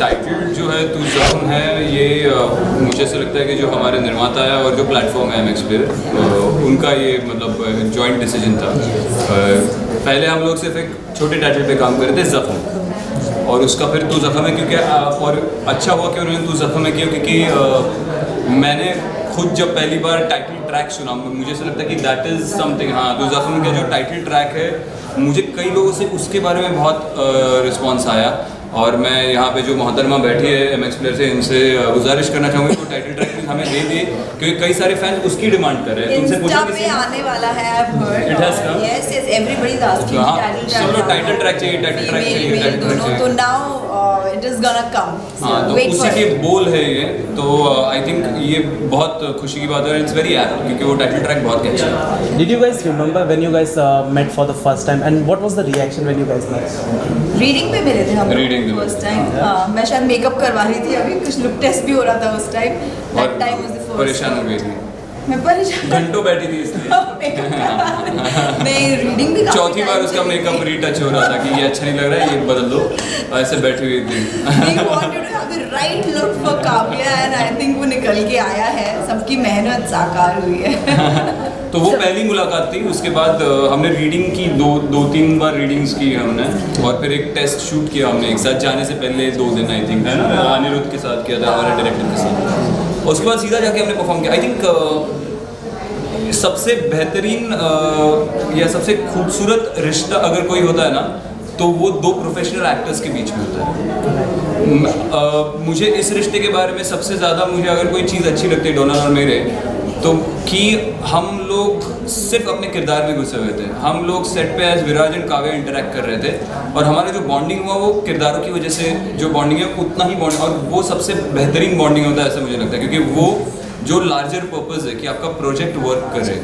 Title जो है तू ज़ख्म है, ये मुझे ऐसा लगता है कि जो हमारे निर्माता है और जो प्लेटफॉर्म है MX Player, उनका ये मतलब जॉइंट डिसीजन था। पहले हम लोग सिर्फ एक छोटे टाइटल पे काम कर रहे थे, ज़ख्म, और उसका फिर तू ज़ख्म है, क्योंकि और अच्छा हुआ कि उन्होंने तू ज़ख्म है किया, क्योंकि मैंने खुद जब पहली बार टाइटल ट्रैक सुना, मुझे ऐसा लगता है कि दैट इज़ समथिंग। हाँ, तू ज़ख्म का जो टाइटल ट्रैक है, मुझे कई लोगों से उसके बारे में बहुत रिस्पॉन्स आया, और मैं यहाँ पे जो मोहतरमा बैठी है MX Player से, इनसे गुजारिश करना चाहूँगी कि वो टाइटल ट्रैक हमें दे दिए, क्योंकि कई सारे फैंस उसकी डिमांड कर रहे हैं। तुमसे पूछा किसी आने वाला है, I've heard. It has come. Yes, everybody is asking title track. सब लोग टाइटल ट्रैक चाहिए, टाइटल ट्रैक चाहिए। तो now it is gonna come. हाँ, तो उसी के बोल है ये, तो आई थिंक ये बहुत खुशी की बात है, इट्स वेरी एप्ट, क्योंकि वो टाइटल ट्रैक बहुत कैची है। Did you guys remember when you guys met for the first time, and what was the reaction when you guys met? Reading पे मिले थे हम Reading पे फर्स्ट टाइम। हाँ, मैं शायद मेकअप करवा रही थी, अभी कुछ लुक टेस्ट भी हो रहा था उस time. That time was the first. परेशान हो गई थी, मैं परेशान, घंटों बैठी थी इसलिए। नहीं, रीडिंग भी चौथी बार उसका मेकअप रीटच हो रहा था कि ये अच्छा नहीं लग रहा है, ये बदल दो, ऐसे बैठी हुई थी। We wanted to have the right look for Kavya, and I think वो निकल के आया है, सबकी मेहनत साकार हुई है। तो वो पहली मुलाकात थी। उसके बाद हमने रीडिंग की, दो तीन बार रीडिंग्स की हमने, और फिर एक टेस्ट शूट किया हमने एक साथ, जाने से पहले 2 दिन आई थिंक, है ना, अनिरुद्ध के साथ किया था, हमारे डायरेक्टर के साथ। उसके बाद सीधा जाके हमने परफॉर्म किया। आई थिंक सबसे बेहतरीन या सबसे खूबसूरत रिश्ता अगर कोई होता है ना, तो वो 2 प्रोफेशनल एक्टर्स के बीच में होता है। मुझे इस रिश्ते के बारे में सबसे ज़्यादा, मुझे अगर कोई चीज़ अच्छी लगती है डोनाल्ड और मेरे, तो कि हम लोग सिर्फ अपने किरदार में घुसे हुए थे। हम लोग सेट पे as Viraj and Kavya interact कर रहे थे, और हमारा जो बॉन्डिंग हुआ वो किरदारों की वजह से जो बॉन्डिंग है उतना ही बॉन्डिंग, और वो सबसे बेहतरीन बॉन्डिंग होता है ऐसा मुझे लगता है, क्योंकि वो जो लार्जर पर्पज़ है कि आपका प्रोजेक्ट वर्क करे,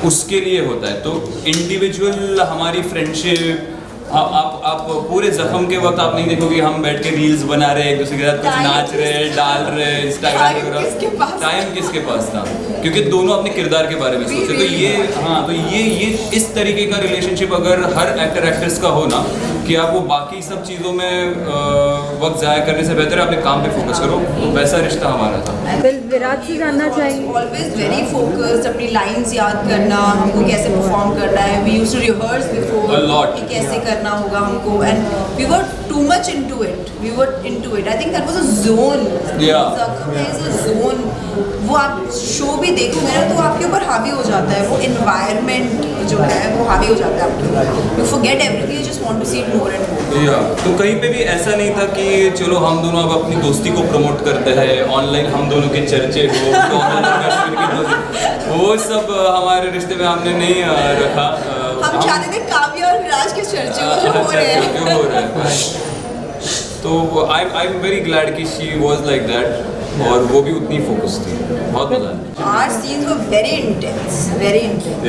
उसके लिए होता है। तो इंडिविजुअल हमारी फ्रेंडशिप, आप पूरे ज़ख्म के वक्त आप नहीं देखोगे हम बैठ के रील्स बना रहे हैं, एक दूसरे के साथ कुछ नाच रहे हैं, डाल रहे हैं इंस्टाग्राम वगैरह। टाइम किसके पास था, क्योंकि दोनों अपने किरदार के बारे में सोचते। तो ये, हाँ, तो ये इस तरीके का रिलेशनशिप अगर हर एक्टर एक्ट्रेस का हो ना, कि आप वो बाकी सब चीज़ों में वक्त ज़ाया करने से बेहतर है अपने काम पे फोकस करो, तो वैसा रिश्ता हमारा था। विराट से जानना चाहिए। ऑलवेज वेरी फोकस्ड, अपनी लाइंस याद करना, हमको कैसे परफॉर्म करना है। We used to rehearse before कि कैसे करना होगा हमको, and we were too much into it. We were into it. I think that was a zone. ज़ख्म इज अ जोन। वो आप शो भी देखोगे ना, तो आपके ऊपर हावी हो जाता है, वो एनवायरनमेंट जो है वो हावी हो जाता है आपके ऊपर। You forget everything, you just want to see it more and more. तो कहीं पे भी ऐसा नहीं था कि चलो हम दोनों अब अपनी दोस्ती को प्रमोट करते हैं, ऑनलाइन हम दोनों के चर्चे हो, वो सब हमारे रिश्ते में हमने नहीं रखा। हम चाहते थे काव्या और विराज के चर्चे हो रहे हैं। तो आई एम वेरी ग्लैड कि शी वाज लाइक दैट, और वो भी उतनी फोकस थी। बहुत मजा आया। Our scenes were very intense, very intense.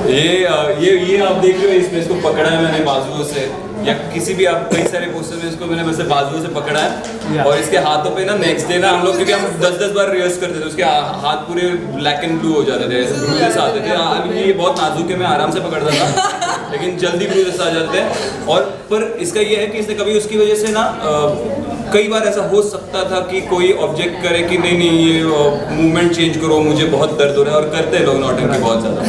ये आप देख रहे हो, इसमें इसको पकड़ा है मैंने बाजुओं से, या किसी भी आप कई सारे पोस्टर में इसको मैंने वैसे बाजुओं से पकड़ा है, और इसके हाथों पे ना नेक्स्ट डे ना हम लोग, क्योंकि हम 10-10 बार रिहर्स करते थे, उसके हाथ पूरे ब्लैक एंड ब्लू हो जाते थे, ऐसे ब्रूजेस आते थे। अभी ये बहुत नाजुक है, मैं आराम से पकड़ता था, लेकिन जल्दी ब्रूजेस आ जाते हैं। और पर इसका ये है कि इसने कभी उसकी वजह से ना कई बार ऐसा हो सकता था कि कोई ऑब्जेक्ट करे कि नहीं ये मूवमेंट चेंज करो, मुझे बहुत दर्द हो रहा है, और करते हैं लोग नौटंकी बहुत ज़्यादा।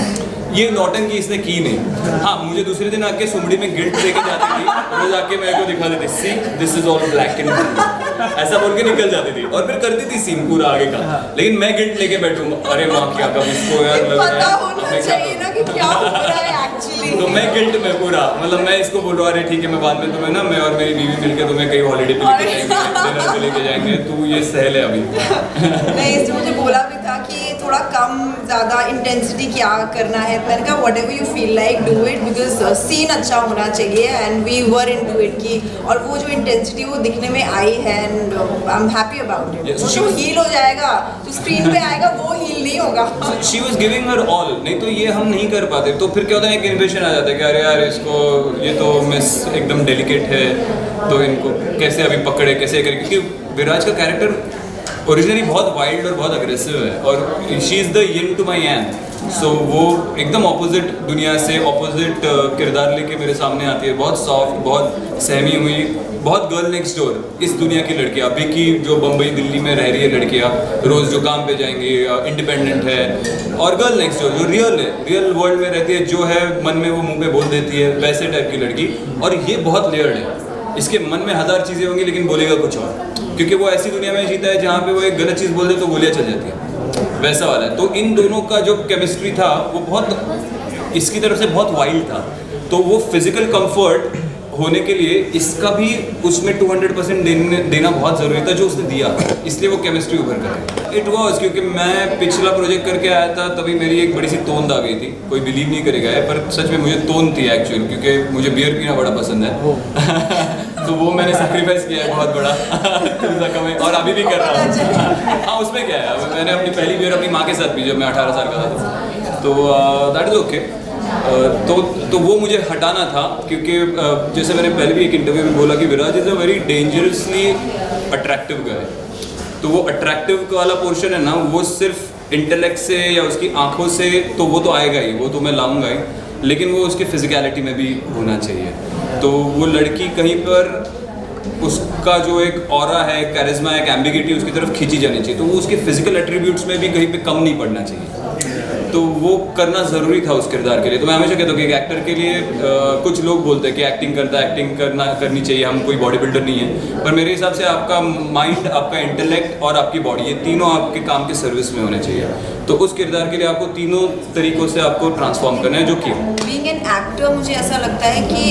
ये नौटंकी इसने की नहीं। हाँ, मुझे दूसरे दिन आके सुमड़ी में गिल्ट लेके जाती थी, रोज आके मेरे को दिखा देती, see this is all black and ऐसा बोल के निकल जाती थी, और फिर करती थी सीन पूरा आगे का। लेकिन मैं गिल्ट लेके बैठूँ, अरे माँ क्या कब इसको यार लग रहा है, होना चाहिए ना कि क्या हो रहा है एक्चुअली। तो मैं गिल्ट में पूरा, मतलब मैं इसको बोल रहा हूँ, अरे ठीक है, मैं बाद में तुम्हें ना, मैं और मेरी बीवी मिलके तुम्हें कहीं हॉलीडे पे लेके जाएंगे, डिनर पे लेके जाएंगे, तू ये सहल है अभी। नहीं, इसने मुझे बोला भी था कि थोड़ा कम ज़्यादा इंटेंसिटी क्या करना है। मैंने कहा whatever you feel like do it, because scene अच्छा होना चाहिए, and we were into it की, और वो जो इंटेंसिटी वो दिखने में आई है, and I am happy about it. वो जो हील हो जाएगा, जो स्क्रीन पे आएगा, वो हील नहीं होगा। She was giving her all, नहीं तो ये हम नहीं कर पाते। तो फिर क्या होता है, एक इम्प्रेशन आ जाता है कि अरे यार इसको, ये तो मिस एकदम डेलिकेट है, तो इनको कैसे अभी पकड़े, कैसे करें, क्योंकि विराज का कैरेक्टर ओरिजिनली बहुत वाइल्ड और बहुत अग्रेसिव है, और she is the yin to my yang. So वो एकदम ऑपोजिट दुनिया से ऑपोजिट किरदार लेके मेरे सामने आती है, बहुत सॉफ्ट, बहुत सहमी हुई, बहुत गर्ल नेक्स्ट डोर इस दुनिया की लड़कियाँ, विकी जो बम्बई दिल्ली में रह रही है लड़कियाँ, रोज़ जो काम पे जाएंगी, इंडिपेंडेंट है, और गर्ल नेक्स्ट डोर जो रियल है, रियल वर्ल्ड में रहती है, जो है मन में वो मुंह पे बोल देती है, वैसे टाइप की लड़की। और ये बहुत लेयर्ड है, इसके मन में 1000 चीज़ें होंगी लेकिन बोलेगा कुछ और, क्योंकि वो ऐसी दुनिया में जीता है जहाँ पे वो एक गलत चीज़ बोल दे तो गोलियाँ चल जाती है, वैसा वाला है। तो इन दोनों का जो केमिस्ट्री था वो बहुत इसकी तरफ से बहुत वाइल्ड था, तो वो फिजिकल कंफर्ट होने के लिए इसका भी उसमें 200% देना बहुत ज़रूरी था, जो उसने दिया, इसलिए वो केमिस्ट्री उभर कर इट वॉज। क्योंकि मैं पिछला प्रोजेक्ट करके आया था तभी मेरी एक बड़ी सी तोंद आ गई थी, कोई बिलीव नहीं करेगा है, पर सच में मुझे तोंद थी एक्चुअली, क्योंकि मुझे बियर पीना बड़ा पसंद है तो वो मैंने सेक्रीफाइस किया है बहुत बड़ा और अभी भी कर रहा हूँ। हाँ, उसमें क्या है, मैंने अपनी पहली बियर अपनी माँ के साथ पी जब मैं 18 साल का था, तो दैट इज़ ओके। तो वो मुझे हटाना था, क्योंकि जैसे मैंने पहले भी एक इंटरव्यू में बोला कि Viraj is a very dangerously attractive guy. तो वो अट्रैक्टिव वाला पोर्शन है ना, वो सिर्फ इंटेलेक्ट से या उसकी आंखों से तो वो तो आएगा ही, वो तो मैं लाऊंगा ही, लेकिन वो उसके फिजिकलिटी में भी होना चाहिए। तो वो लड़की कहीं पर उसका जो एक ऑरा है, कैरिज्मा, एक एम्बिगिटी उसकी तरफ खींची जानी चाहिए, तो वो उसके फिजिकल एट्रीब्यूट्स में भी कहीं पे कम नहीं पड़ना चाहिए, तो वो करना ज़रूरी था उस किरदार के लिए। तो मैं हमेशा कहता हूँ कि एक एक्टर के लिए कुछ लोग बोलते हैं कि एक्टिंग करनी चाहिए, हम कोई बॉडी बिल्डर नहीं है, पर मेरे हिसाब से आपका माइंड, आपका इंटेलेक्ट और आपकी बॉडी, ये तीनों आपके काम के सर्विस में होने चाहिए। तो उस किरदार के लिए आपको तीनों तरीकों से आपको ट्रांसफॉर्म करना है, जो कि बीइंग एन एक्टर मुझे ऐसा लगता है कि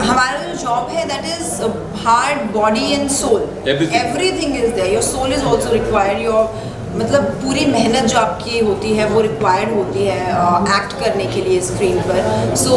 हमारा जो जॉब है that is heart, body and soul, everything is there, your soul is also required, your मतलब पूरी मेहनत जो आपकी होती है वो रिक्वायर्ड होती है एक्ट करने के लिए स्क्रीन पर। सो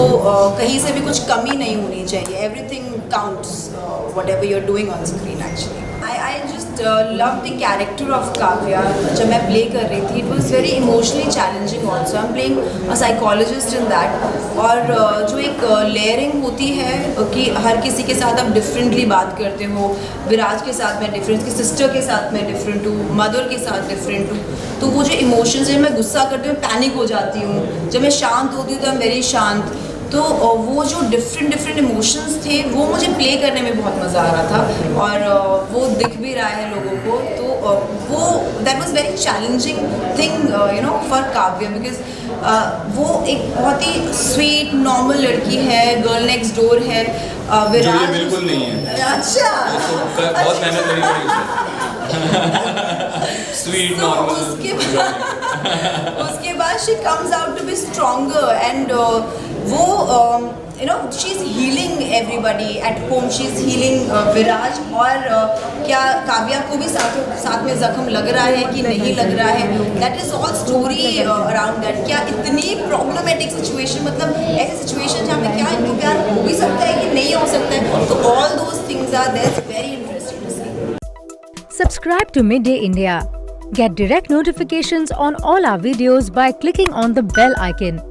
कहीं से भी कुछ कमी नहीं होनी चाहिए, everything counts whatever you are doing on screen. Actually I just love the character of Kavya. जब मैं प्ले कर रही थी it was very emotionally challenging also, I am playing a psychologist in that. और जो एक लेयरिंग होती है कि हर किसी के साथ आप डिफरेंटली बात करते हो, विराज के साथ मैं डिफरेंट, की सिस्टर के साथ मैं डिफरेंट हूँ, मदर के साथ डिफरेंट हूँ, तो वो जो इमोशंस है, मैं गुस्सा करती हूँ पैनिक हो जाती हूँ, जब मैं शांत होती हूँ तो मैं वेरी शांत, तो वो जो डिफरेंट इमोशंस थे वो मुझे प्ले करने में बहुत मज़ा आ रहा था, और वो दिख भी रहा है लोगों को, तो वो that was very challenging thing you know for Kavya, because वो एक बहुत ही स्वीट नॉर्मल लड़की है, गर्ल नेक्स्ट डोर है, विराज बिल्कुल नहीं है। अच्छा, बहुत मेहनत लगी पड़ी स्वीट नॉर्मल। उसके बाद she comes out to be stronger and वो you know she is healing everybody at home, she is healing Viraj. और क्या काव्या को भी साथ में जख्म लग रहा है कि नहीं लग रहा है, that is all story around that. क्या इतनी प्रॉब्लमेटिक सिचुएशन, मतलब ऐसी सिचुएशन जहाँ पे क्या इनको प्यार हो भी सकता है कि नहीं हो सकता है, तो all those things are there, very interesting to see. Subscribe to Midday India. Get direct notifications on all our videos by clicking on the bell icon.